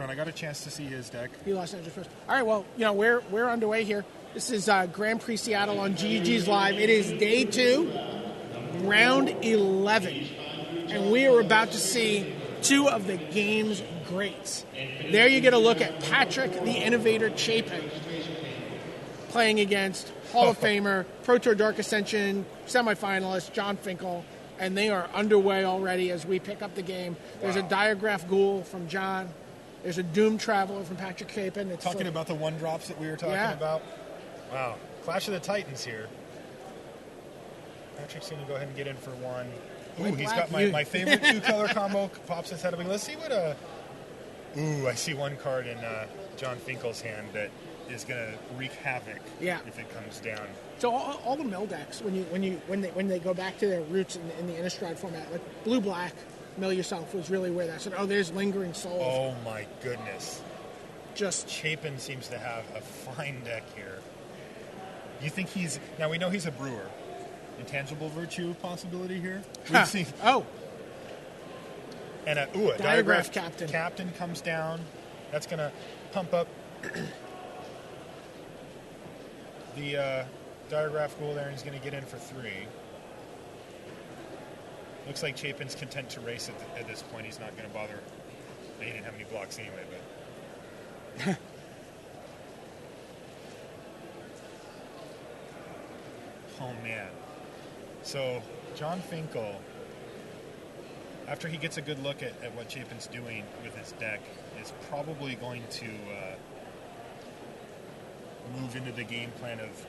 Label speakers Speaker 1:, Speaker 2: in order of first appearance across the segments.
Speaker 1: I got a chance to see his deck.
Speaker 2: He lost interest first. All right, well, we're underway here. This is Grand Prix Seattle on GG's Live. It is day 2, round 11, and we are about to see two of the game's greats. There you get a look at Patrick, the Innovator Chapin, playing against Hall of Famer, Pro Tour Dark Ascension semifinalist John Finkel, and they are underway already as we pick up the game. There's a Diagraph Ghoul from John. There's a Doom Traveler from Patrick Chapin. It's
Speaker 1: talking about the one drops that we were talking about. Wow. Clash of the Titans here. Patrick's going to go ahead and get in for one. Ooh, he's got my favorite two-color combo. Pops his head up. Let's see what Ooh, I see one card in John Finkel's hand that is going to wreak havoc if it comes down.
Speaker 2: So all the mill decks, when they go back to their roots in the Innistrad format, like blue-black, Mill Yourself was really where that said, there's Lingering Souls.
Speaker 1: Oh, my goodness. Chapin seems to have a fine deck here. You think now we know he's a brewer. Intangible Virtue possibility here? We've seen. And a Diagraph Captain. Captain comes down. That's going to pump up the Diagraph Ghoul there, and he's going to get in for 3. Looks like Chapin's content to race at this point. He's not going to bother. He didn't have any blocks anyway, but... Oh, man. So, John Finkel, after he gets a good look at what Chapin's doing with his deck, is probably going to move into the game plan of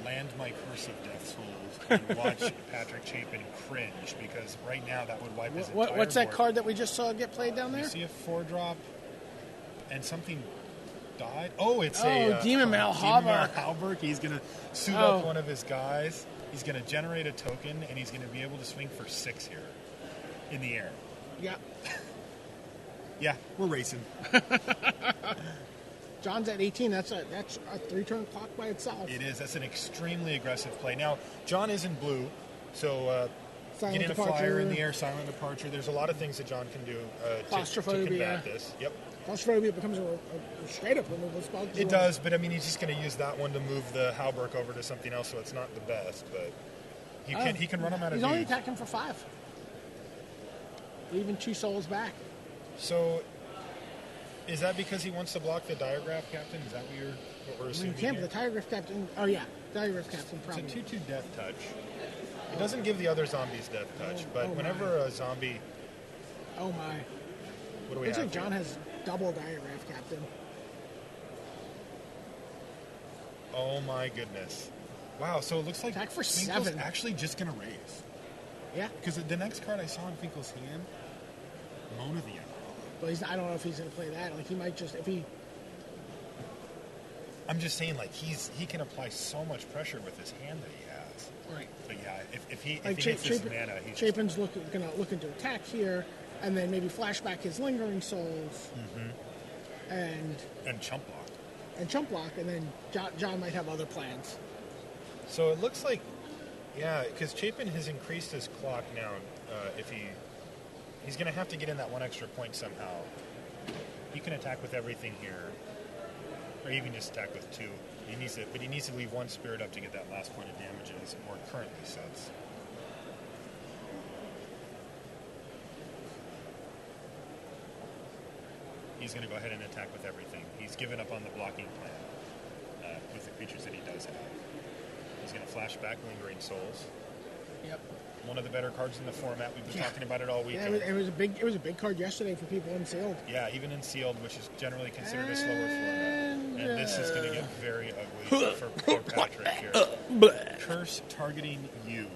Speaker 1: land my Curse of Death Souls and watch Patrick Chapin cringe, because right now that would wipe his entire
Speaker 2: What's that
Speaker 1: board.
Speaker 2: card that we just saw get played down there?
Speaker 1: You see a 4-drop and something died? Oh, it's a
Speaker 2: Demon Mail
Speaker 1: Halberg. He's going to suit up one of his guys. He's going to generate a token, and he's going to be able to swing for 6 here in the air.
Speaker 2: Yeah.
Speaker 1: Yeah, we're racing.
Speaker 2: John's at 18. That's a 3-turn clock by itself.
Speaker 1: It is. That's an extremely aggressive play. Now, John is in blue, so getting a flyer in the air, silent departure. There's a lot of things that John can do to combat this. Yep.
Speaker 2: Claustrophobia becomes a straight-up removal spell.
Speaker 1: It does, but I mean, he's just going to use that one to move the Halberg over to something else, so it's not the best. But he can run him out of.
Speaker 2: He's only attacking for 5, leaving 2 souls back.
Speaker 1: So. Is that because he wants to block the Diagraph Captain? Is that what we're assuming?
Speaker 2: You can't, but the Diagraph Captain... Oh, yeah. Diagraph Captain probably.
Speaker 1: It's a 2/2 Death Touch. It doesn't give the other zombies Death Touch, but whenever a zombie...
Speaker 2: Oh, my.
Speaker 1: What do we have?
Speaker 2: Looks like John has double Diagraph Captain.
Speaker 1: Oh, my goodness. Wow, so it looks like
Speaker 2: Attack for
Speaker 1: Finkel's
Speaker 2: 7.
Speaker 1: actually just going to raise.
Speaker 2: Yeah.
Speaker 1: Because the next card I saw in Finkel's hand, Moan of the Emerald.
Speaker 2: But I don't know if he's going to play that. Like, he might just, if he...
Speaker 1: I'm just saying, like, he can apply so much pressure with his hand that he has.
Speaker 2: Right.
Speaker 1: But yeah, if he hits this mana, he's...
Speaker 2: Chapin's going to look into attack here, and then maybe flashback his Lingering Souls.
Speaker 1: Mm-hmm. And Chump Block.
Speaker 2: And Chump Block, and then John might have other plans.
Speaker 1: So it looks like, because Chapin has increased his clock now. He's going to have to get in that 1 extra point somehow. He can attack with everything here, or even just attack with 2. But he needs to leave 1 spirit up to get that last point of damage as it more currently sets. He's going to go ahead and attack with everything. He's given up on the blocking plan with the creatures that he does have. He's going to flash back Lingering Souls.
Speaker 2: Yep.
Speaker 1: One of the better cards in the format. We've been talking about it all weekend.
Speaker 2: Yeah, it was a big card yesterday for people in Sealed.
Speaker 1: Yeah, even in Sealed, which is generally considered a slower format. And this is going to get very ugly for poor Patrick here. Curse targeting you.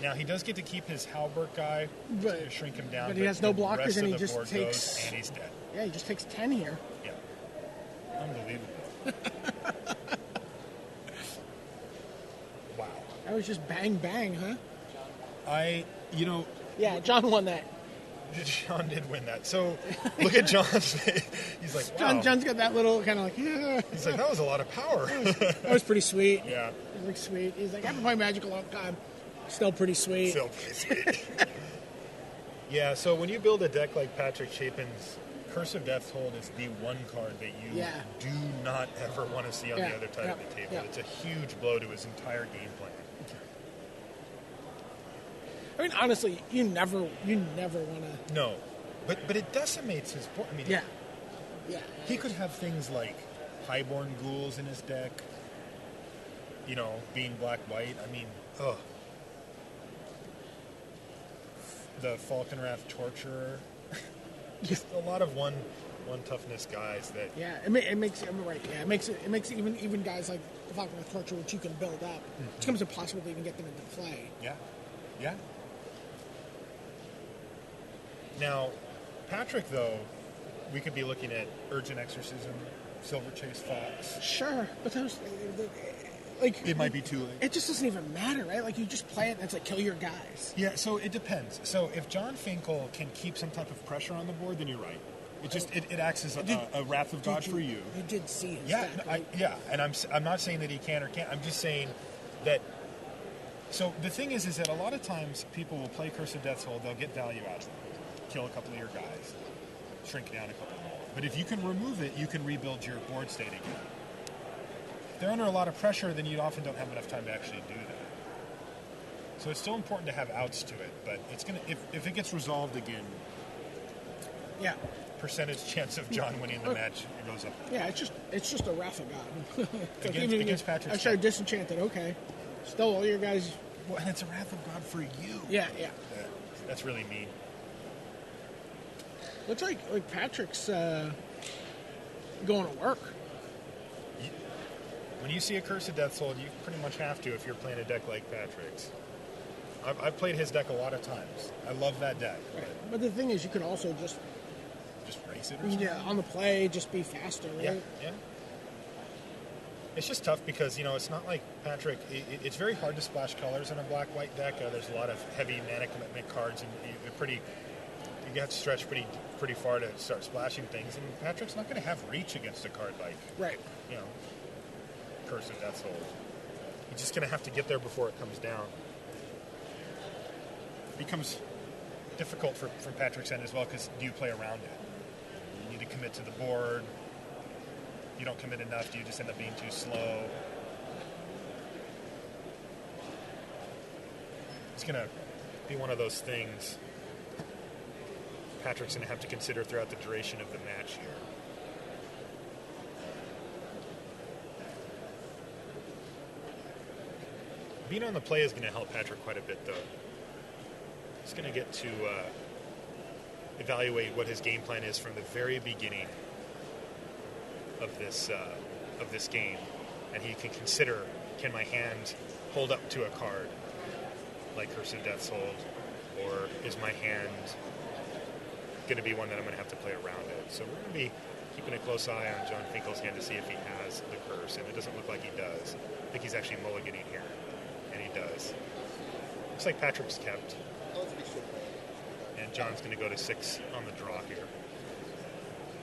Speaker 1: Now, he does get to keep his Halberg guy to shrink him down.
Speaker 2: But he has no blockers, and he just takes...
Speaker 1: Goes, and he's dead.
Speaker 2: Yeah, he just takes 10 here.
Speaker 1: Yeah. Unbelievable. Wow.
Speaker 2: That was just bang, bang, huh? Yeah, John won that.
Speaker 1: John did win that. So, look at John's face. He's like, wow.
Speaker 2: John's got that little kind of like, yeah.
Speaker 1: He's like, that was a lot of power.
Speaker 2: That was pretty sweet.
Speaker 1: Yeah.
Speaker 2: It was like sweet. He's like, I've been playing Magic a long time. Still pretty sweet.
Speaker 1: Still pretty sweet. Yeah, so when you build a deck like Patrick Chapin's Curse of Death's Hold is the one card that you do not ever want to see on the other side of the table.
Speaker 2: Yeah.
Speaker 1: It's a huge blow to his entire game plan.
Speaker 2: I mean, honestly, you never want to.
Speaker 1: No, but it decimates his board. I mean,
Speaker 2: Yeah.
Speaker 1: He could have things like Highborn Ghouls in his deck. You know, being black-white. I mean, ugh. The Falconwrath Torturer. Just a lot of one toughness guys that.
Speaker 2: Yeah, it makes. I'm right. Yeah, it makes even guys like the Falconwrath Torturer, which you can build up, it becomes impossible to even get them into play.
Speaker 1: Yeah. Now, Patrick, though, we could be looking at Urgent Exorcism, Silver Chase Fox.
Speaker 2: Sure, but those,
Speaker 1: It might be too late.
Speaker 2: It just doesn't even matter, right? Like, you just play it and it's like, kill your guys.
Speaker 1: Yeah, so it depends. So if John Finkel can keep some type of pressure on the board, then you're right. It acts as a Wrath of God for you.
Speaker 2: You did see his
Speaker 1: Yeah,
Speaker 2: deck, right?
Speaker 1: and I'm not saying that he can or can't. I'm just saying that. So the thing is that a lot of times people will play Curse of Death's Hold. They'll get value out of it, kill a couple of your guys, shrink down a couple more. But if you can remove it, you can rebuild your board state again. If they're under a lot of pressure, then you often don't have enough time to actually do that. So it's still important to have outs to it, but it's gonna if it gets resolved again, percentage chance of John winning the match goes up.
Speaker 2: Yeah, it's just a Wrath of God.
Speaker 1: Against Patrick's
Speaker 2: I started disenchanted. Okay, still all your guys.
Speaker 1: Well, and it's a Wrath of God for you.
Speaker 2: Yeah.
Speaker 1: That's really mean.
Speaker 2: Looks like Patrick's going to work.
Speaker 1: When you see a Curse of Death's Hold, you pretty much have to if you're playing a deck like Patrick's. I've played his deck a lot of times. I love that deck.
Speaker 2: Right. But the thing is, you could also just
Speaker 1: race it or something?
Speaker 2: Yeah, on the play, just be faster, right?
Speaker 1: Yeah. It's just tough because, it's not like Patrick. It's very hard to splash colors in a black-white deck. There's a lot of heavy mana commitment cards, and you have to stretch pretty far to start splashing things. And Patrick's not going to have reach against a card like, Curse of Death's Hold. He's just going to have to get there before it comes down. It becomes difficult from Patrick's end as well because do you play around it? You need to commit to the board. You don't commit enough, do you just end up being too slow? It's going to be one of those things Patrick's going to have to consider throughout the duration of the match here. Being on the play is going to help Patrick quite a bit, though. He's going to get to evaluate what his game plan is from the very beginning of this game, and he can consider: can my hand hold up to a card like Curse of Death's Hold, or is my hand going to be one that I'm going to have to play around it? So we're going to be keeping a close eye on John Finkel's hand to see if he has the curse, and it doesn't look like he does. I think he's actually mulliganing here. And he does. Looks like Patrick's kept. And John's going to go to 6 on the draw here.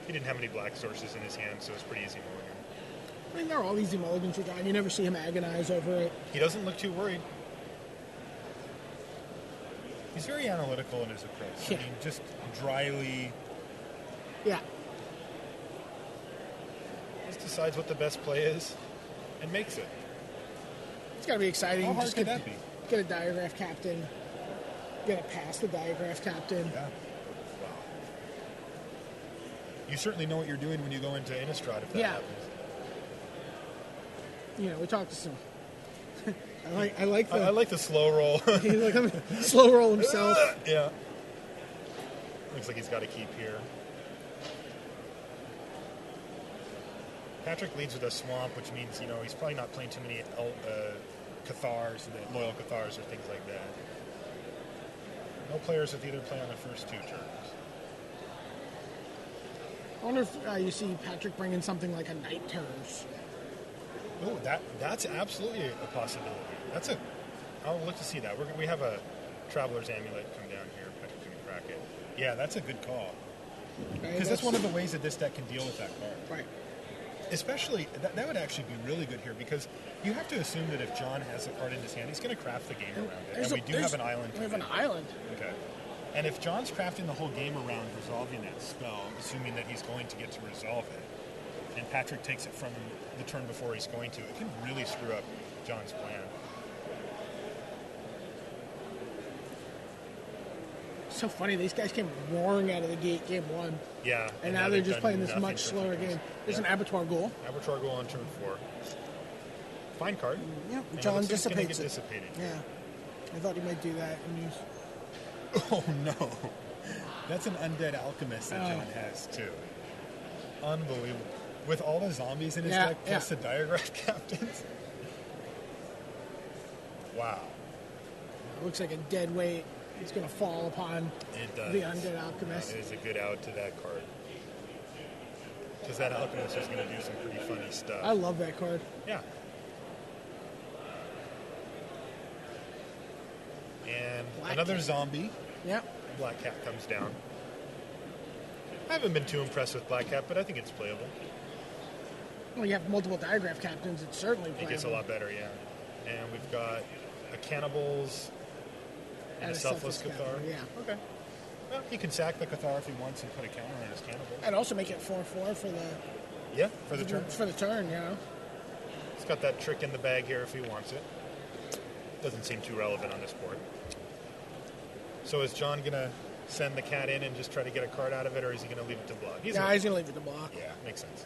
Speaker 1: He didn't have any black sources in his hand, so it's pretty easy mulligan.
Speaker 2: I mean, they're all easy mulligans for John. You never see him agonize over it.
Speaker 1: He doesn't look too worried. He's very analytical in his approach.
Speaker 2: Yeah.
Speaker 1: I mean, just dryly.
Speaker 2: Yeah.
Speaker 1: Just decides what the best play is and makes it.
Speaker 2: It's got to be exciting.
Speaker 1: How hard
Speaker 2: Just
Speaker 1: could that be?
Speaker 2: Get a Diagraph Captain. Get it past the Diagraph Captain.
Speaker 1: Yeah. Wow. You certainly know what you're doing when you go into Innistrad if that happens.
Speaker 2: We talked to some. I like
Speaker 1: the slow roll.
Speaker 2: Slow roll himself.
Speaker 1: Yeah. Looks like he's got to keep here. Patrick leads with a swamp, which means, he's probably not playing too many Cathars, loyal Cathars or things like that. No players with either play on the first 2 turns.
Speaker 2: I wonder if you see Patrick bring in something like a Night Terrors.
Speaker 1: Oh, that's absolutely a possibility. I'll look to see that. We have a Traveler's Amulet come down here. Patrick's going to crack it. Yeah, that's a good call. Because that's one of the ways that this deck can deal with that card.
Speaker 2: Right.
Speaker 1: Especially, that would actually be really good here, because you have to assume that if John has a card in his hand, he's going to craft the game around it. And we do have an island.
Speaker 2: We have an island.
Speaker 1: Okay. And if John's crafting the whole game around resolving that spell, assuming that he's going to get to resolve it, and Patrick takes it from the turn before he's going to, it can really screw up John's plan.
Speaker 2: So funny, these guys came roaring out of the gate game 1.
Speaker 1: Yeah.
Speaker 2: And now they're just playing this much slower game. There's an Abattoir Ghoul.
Speaker 1: Abattoir Ghoul on turn 4. Fine card.
Speaker 2: Yep,
Speaker 1: And
Speaker 2: John
Speaker 1: it looks like
Speaker 2: dissipates
Speaker 1: it's gonna get
Speaker 2: it.
Speaker 1: dissipated.
Speaker 2: Yeah. I thought he might do that. And he's...
Speaker 1: Oh, no. That's an Undead Alchemist that John has, too. Unbelievable. With all the zombies in his deck, plus the Diagraph Captains. Wow.
Speaker 2: Looks like a dead weight. It's going to fall upon the Undead Alchemist.
Speaker 1: It is a good out to that card. Because that Alchemist is going to do some pretty funny stuff.
Speaker 2: I love that card.
Speaker 1: Yeah. And
Speaker 2: Black
Speaker 1: another
Speaker 2: Cat.
Speaker 1: zombie.
Speaker 2: Yep.
Speaker 1: Black Cat comes down. I haven't been too impressed with Black Cat, but I think it's playable.
Speaker 2: Well, you have multiple Diagraph Captains. It's certainly playable.
Speaker 1: It gets a lot better, yeah. And we've got a Cannibals and a Selfless Cathar.
Speaker 2: Yeah.
Speaker 1: Okay. Well, he can sack the Cathar if he wants and put a counter on his Cannibals.
Speaker 2: And also make it 4/4 for the...
Speaker 1: Yeah, for the turn.
Speaker 2: For the turn, you know.
Speaker 1: He's got that trick in the bag here if he wants it. Doesn't seem too relevant on this board. So is John going to send the cat in and just try to get a card out of it, or is he going to leave it to block?
Speaker 2: He's going to leave it to block.
Speaker 1: Yeah, makes sense.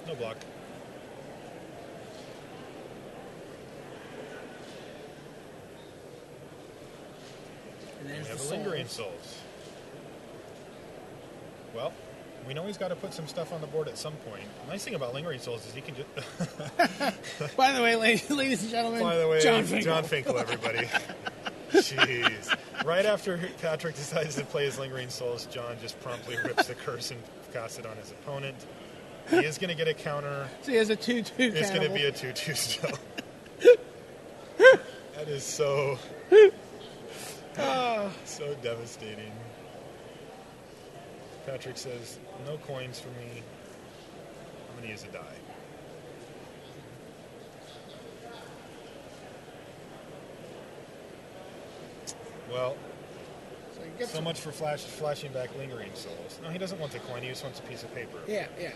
Speaker 1: No block.
Speaker 2: And
Speaker 1: We
Speaker 2: there's
Speaker 1: have
Speaker 2: the
Speaker 1: a Lingering
Speaker 2: Souls.
Speaker 1: Souls. Well, we know he's got to put some stuff on the board at some point. The nice thing about Lingering Souls is he can just...
Speaker 2: By the way, ladies and gentlemen,
Speaker 1: By the way,
Speaker 2: John Finkel.
Speaker 1: John Finkel, everybody. Jeez. Right after Patrick decides to play his Lingering Souls, John just promptly rips the curse and casts it on his opponent. He is going to get a counter.
Speaker 2: So he has a 2/2
Speaker 1: It's going to be a 2/2 still. That is so... so devastating. Patrick says, no coins for me. I'm going to use a die. Well, so much for flashing back Lingering Souls. No, he doesn't want the coin. He just wants a piece of paper.
Speaker 2: Yeah, yeah.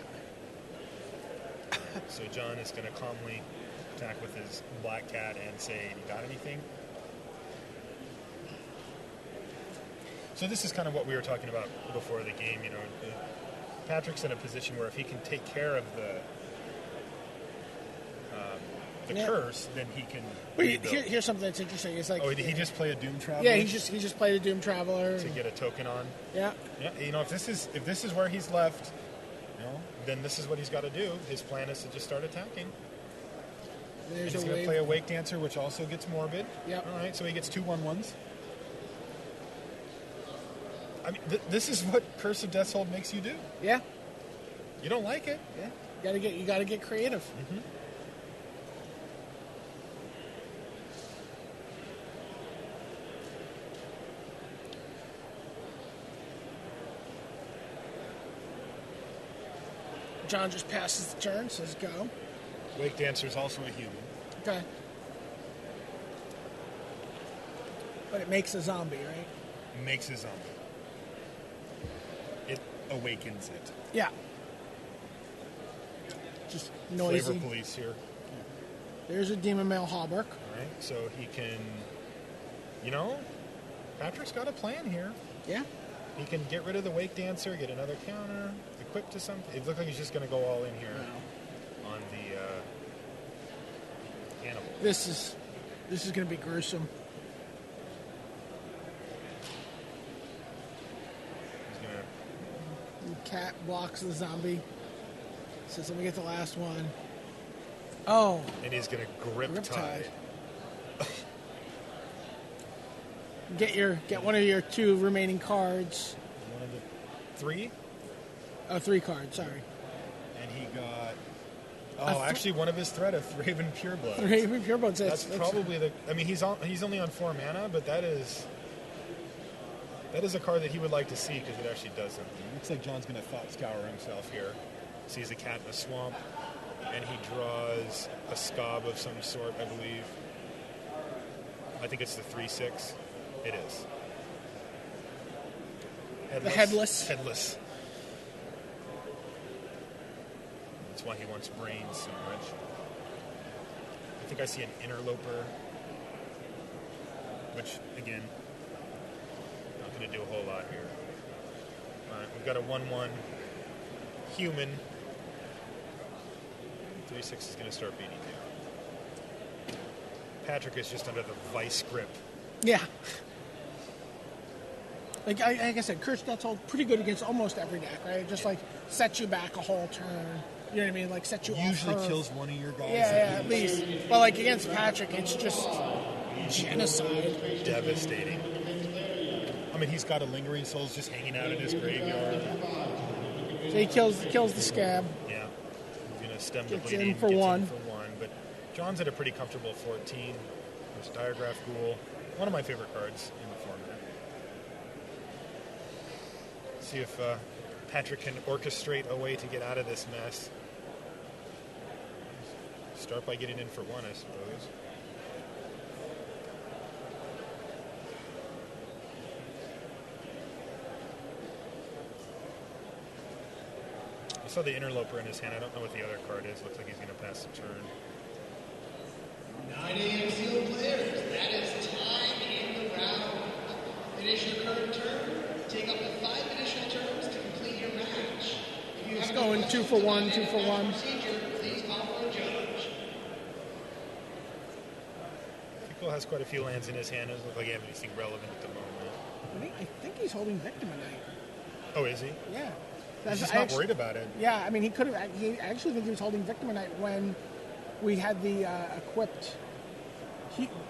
Speaker 1: So John is going to calmly attack with his Black Cat and say, you got anything? So this is kind of what we were talking about before the game. You know, Patrick's in a position where if he can take care of the curse, then he can.
Speaker 2: Well, here's something that's interesting. It's like,
Speaker 1: did he just play a Doom Traveler?
Speaker 2: Yeah, he just played a Doom Traveler
Speaker 1: to get a token on.
Speaker 2: Yeah.
Speaker 1: Yeah. You know, if this is where he's left, you know, then this is what he's got to do. His plan is to just start attacking.
Speaker 2: There's
Speaker 1: he's going to play a Wake Dancer, which also gets morbid.
Speaker 2: Yep.
Speaker 1: All right, so he gets 2 1/1s. I mean, this is what Curse of Death's Hold makes you do.
Speaker 2: Yeah.
Speaker 1: You don't like it.
Speaker 2: Yeah. You gotta get creative.
Speaker 1: Mm-hmm.
Speaker 2: John just passes the turn, says go.
Speaker 1: Wake Dancer is also a human.
Speaker 2: Okay. But it makes a zombie, right?
Speaker 1: It makes a zombie. It awakens it.
Speaker 2: Yeah. Just noisy.
Speaker 1: Flavor Police here.
Speaker 2: There's a Demon Male Hallberg.
Speaker 1: All right, so he can, you know, Patrick's got a plan here.
Speaker 2: Yeah.
Speaker 1: He can get rid of the Wake Dancer, get another counter, equip to something. It looks like he's just going to go all in here on the Cannibal.
Speaker 2: This is going to be gruesome. Cat blocks the zombie. Says, let me get the last one. Oh.
Speaker 1: And he's going to grip tide.
Speaker 2: Get one of your 2 remaining cards.
Speaker 1: One of the 3?
Speaker 2: Oh, 3 cards, sorry.
Speaker 1: And he got... actually, one of his threat, a Raven Pureblood.
Speaker 2: Raven Pureblood.
Speaker 1: That's probably the... I mean, he's only on 4 mana, but that is... That is a card that he would like to see because it actually does something. Looks like John's going to thought scour himself here. Sees a cat in a swamp, and he draws a scob of some sort, I believe. I think it's the 3/6. It is.
Speaker 2: The headless.
Speaker 1: Headless. That's why he wants brains so much. I think I see an interloper, which, again, not going to do a whole lot here. All right, we've got a 1/1 human. 3/6 is going to start beating you. Patrick is just under the vice grip.
Speaker 2: Yeah. Like I said, Curse Death's Hold pretty good against almost every deck, right? Just like sets you back a whole turn. You know what I mean? Like sets you
Speaker 1: Usually
Speaker 2: off.
Speaker 1: kills one of your guys.
Speaker 2: Yeah, at least. But like against Patrick, it's just genocide.
Speaker 1: Devastating. I mean, he's got a Lingering Souls just hanging out in his graveyard.
Speaker 2: So he kills the scab.
Speaker 1: Yeah. He's going to stem the
Speaker 2: Gets
Speaker 1: bleeding.
Speaker 2: in for one.
Speaker 1: But John's at a pretty comfortable 14. There's Diagraph Ghoul. One of my favorite cards in the format. See if Patrick can orchestrate a way to get out of this mess. Start by getting in for one, I suppose. I saw the Interloper in his hand. I don't know what the other card is. Looks like he's going to pass the turn.
Speaker 3: 9 a.m. sealed players. That is time in the round. Finish your current turn. Take up to 5 additional turns to complete your match. If you
Speaker 2: He's
Speaker 3: have
Speaker 2: going 2 for 1, 2 for 1.
Speaker 3: procedure, please call for a judge.
Speaker 1: Finkel has quite a few lands in his hand. Doesn't look like he has anything relevant at the moment.
Speaker 2: I think he's holding Victimite.
Speaker 1: Oh, is he?
Speaker 2: Yeah.
Speaker 1: He's just not worried about it.
Speaker 2: Yeah, I mean, he could have. I actually think he was holding Victimite when we had the equipped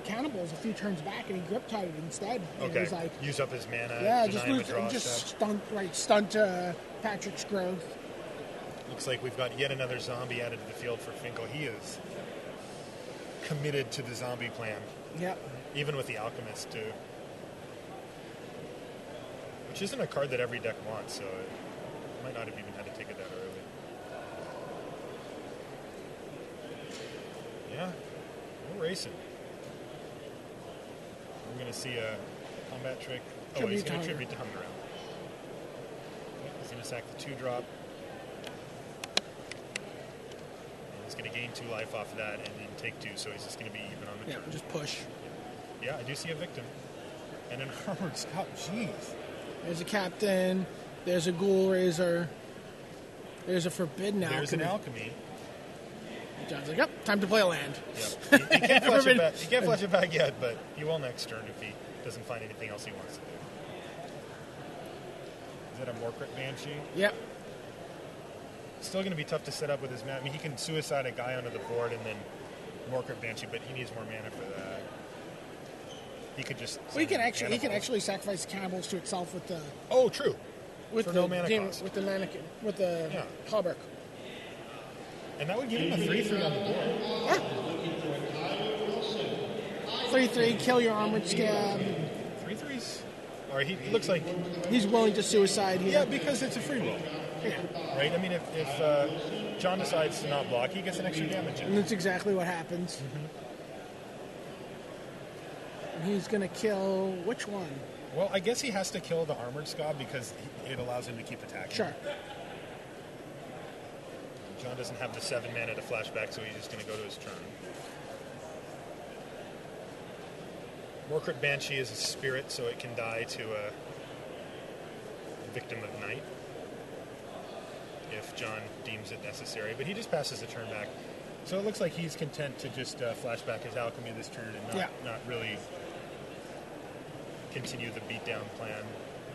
Speaker 2: cannibals a few turns back, and he grip tied it instead. And
Speaker 1: Okay.
Speaker 2: it was like,
Speaker 1: Use up his mana.
Speaker 2: yeah,
Speaker 1: deny
Speaker 2: just
Speaker 1: him a
Speaker 2: lose,
Speaker 1: draw
Speaker 2: just
Speaker 1: step.
Speaker 2: stunt Patrick's growth.
Speaker 1: Looks like we've got yet another zombie added to the field for Finkel. He is committed to the zombie plan.
Speaker 2: Yep.
Speaker 1: Even with the Alchemist, too. Which isn't a card that every deck wants, so it might not have even had to take it that early. Yeah, we're racing. We're going to see a combat trick. Oh, he's going to tribute to Hunger Round. He's going to sack the 2-drop. He's going to gain 2 life off of that and then take 2, so he's just going to be even on the turn.
Speaker 2: Just push.
Speaker 1: Yeah, I do see a victim. And an Armored Scout. Jeez.
Speaker 2: There's a Captain. There's a Ghoul Raiser. There's a Forbidden Alchemy.
Speaker 1: There's an Alchemy.
Speaker 2: John's like, yep, time to play a land.
Speaker 1: Yep. He can't flash it back. He can't flash it back yet, but he will next turn if he doesn't find anything else he wants to do. Is that a Morcrit Banshee?
Speaker 2: Yep.
Speaker 1: Still going to be tough to set up with his mana. I mean, he can suicide a guy onto the board and then Morcrit Banshee, but he needs more mana for that. He could just.
Speaker 2: Well, he can actually sacrifice cannibals to itself with the.
Speaker 1: Oh, true.
Speaker 2: With
Speaker 1: for
Speaker 2: the
Speaker 1: no mana cost.
Speaker 2: With the mannequin, with the Hauberk.
Speaker 1: And that would give him a 3/3 on the board.
Speaker 2: Yeah. 3/3, kill your Armored Scab.
Speaker 1: 3/3s. All right, he looks like
Speaker 2: he's willing to suicide here.
Speaker 1: Yeah, because it's a free roll.
Speaker 2: Yeah.
Speaker 1: Right? I mean, if John decides to not block, he gets an extra damage.
Speaker 2: And that's exactly what happens. And he's going to kill which one?
Speaker 1: Well, I guess he has to kill the Armored Scob because it allows him to keep attacking.
Speaker 2: Sure.
Speaker 1: John doesn't have the 7 mana to flashback, so he's just going to go to his turn. Morcrit Banshee is a spirit, so it can die to a victim of night if John deems it necessary. But he just passes the turn back. So it looks like he's content to just flashback his Alchemy this turn and not really continue the beatdown plan.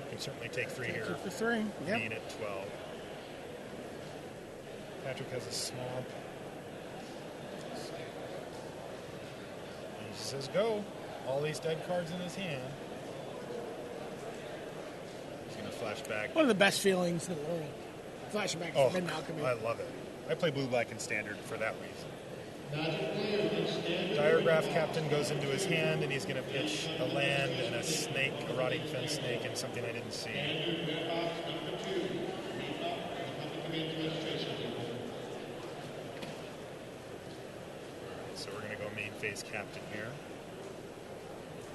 Speaker 1: Can certainly take 3 here.
Speaker 2: For 3. Yep.
Speaker 1: Being at 12. Patrick has a swamp. And he says, go. All these dead cards in his hand. He's going to flash back.
Speaker 2: One of the best feelings in the world. Flashback Forbidden Alchemy.
Speaker 1: I love it. I play Blue, Black, and Standard for that reason. Diregraph Captain goes into his hand, and he's going to pitch a land and a snake, a rotting fence snake, and something I didn't see. So we're going to go main phase Captain here.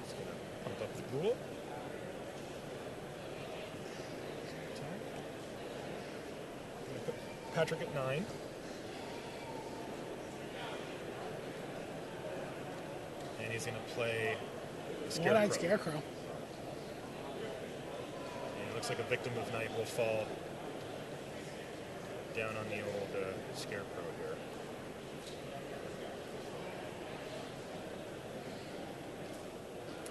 Speaker 1: Just going to pump up the ghoul. Put Patrick at 9. And he's going to play Scarecrow.
Speaker 2: One-eyed Scarecrow.
Speaker 1: And it looks like a victim of night will fall down on the old Scarecrow here.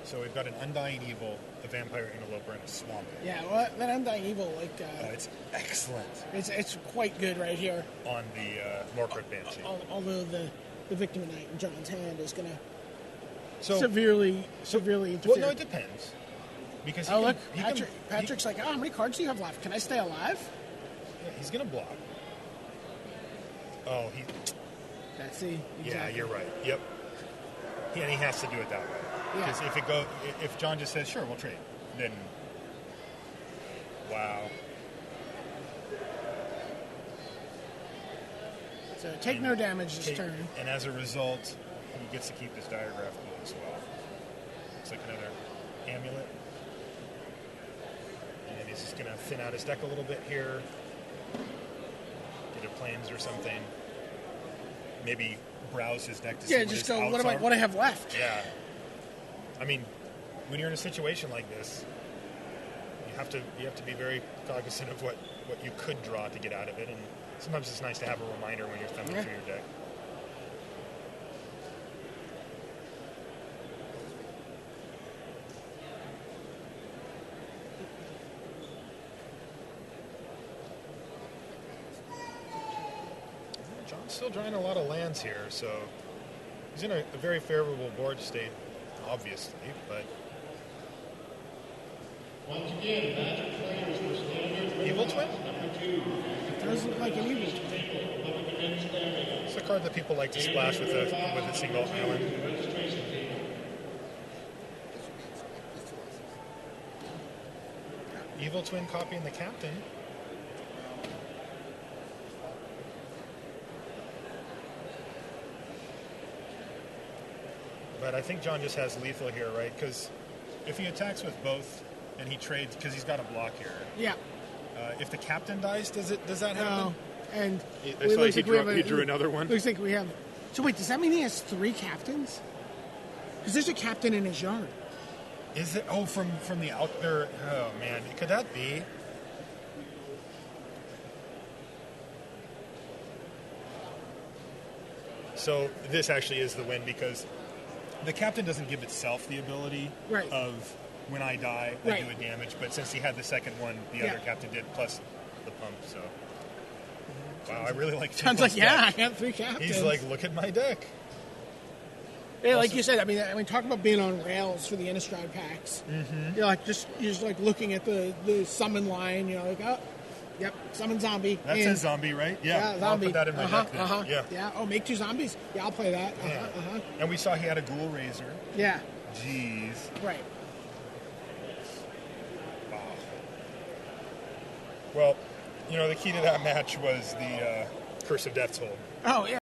Speaker 1: So we've got an Undying Evil, a Vampire Interloper, and a Swamp.
Speaker 2: Yeah, well, that Undying Evil, like...
Speaker 1: It's excellent.
Speaker 2: It's quite good right here.
Speaker 1: On the Morkrut Banshee.
Speaker 2: Although the Victim of Night in John's hand is going to
Speaker 1: so,
Speaker 2: severely interfere.
Speaker 1: Well, no, it depends. Because
Speaker 2: Patrick's like, how many cards do you have left? Can I stay alive?
Speaker 1: Yeah, he's going to block. Oh, he...
Speaker 2: That's the... Exactly.
Speaker 1: Yeah, you're right. Yep. And he has to do it that way. Because if John just says, sure, we'll trade, then... Wow.
Speaker 2: So take no damage this turn.
Speaker 1: And as a result, he gets to keep this diagraph pool as well. Looks like another amulet. And he's just going to thin out his deck a little bit here. Get a plains or something. Maybe browse his deck to see what his
Speaker 2: go,
Speaker 1: outs are.
Speaker 2: what I have left.
Speaker 1: Yeah. I mean, when you're in a situation like this, you have to be very cognizant of what you could draw to get out of it, and sometimes it's nice to have a reminder when you're thumbing through your deck. John's still drawing a lot of lands here, so he's in a very favorable board state, obviously, but...
Speaker 3: Once again, Magic players were standing.
Speaker 1: Evil Twin?
Speaker 2: It does look like an Evil Twin.
Speaker 1: It's a card that people like to splash with a single island. Evil Twin copying the Captain. But I think John just has lethal here, right? Because if he attacks with both and he trades, because he's got a block here.
Speaker 2: Yeah.
Speaker 1: If the Captain dies, does that happen?
Speaker 2: No. And
Speaker 1: He drew another one.
Speaker 2: Looks like we have. So wait, does that mean he has 3 captains? Because there's a captain in his yard.
Speaker 1: Is it? Oh, from the out there. Oh man, could that be? So this actually is the win because the Captain doesn't give itself the ability of when I die, I do a damage. But since he had the second one, the other Captain did, plus the pump. So, wow, I really like.
Speaker 2: Sounds like I have 3 captains.
Speaker 1: He's like, look at my deck.
Speaker 2: Yeah, like you said, I mean, talk about being on rails for the Innistrad packs. Mm-hmm. You're just looking at the summon line. You're like, oh, yep, summon zombie.
Speaker 1: That says zombie, right? Yeah,
Speaker 2: zombie.
Speaker 1: I'll put that in my deck then.
Speaker 2: Yeah. Oh, make 2 zombies. Yeah, I'll play that.
Speaker 1: And we saw he had a Ghoul Razor.
Speaker 2: Yeah.
Speaker 1: Jeez.
Speaker 2: Right.
Speaker 1: Wow. Well, the key to that match was the Curse of Death's Hold.
Speaker 2: Oh, yeah.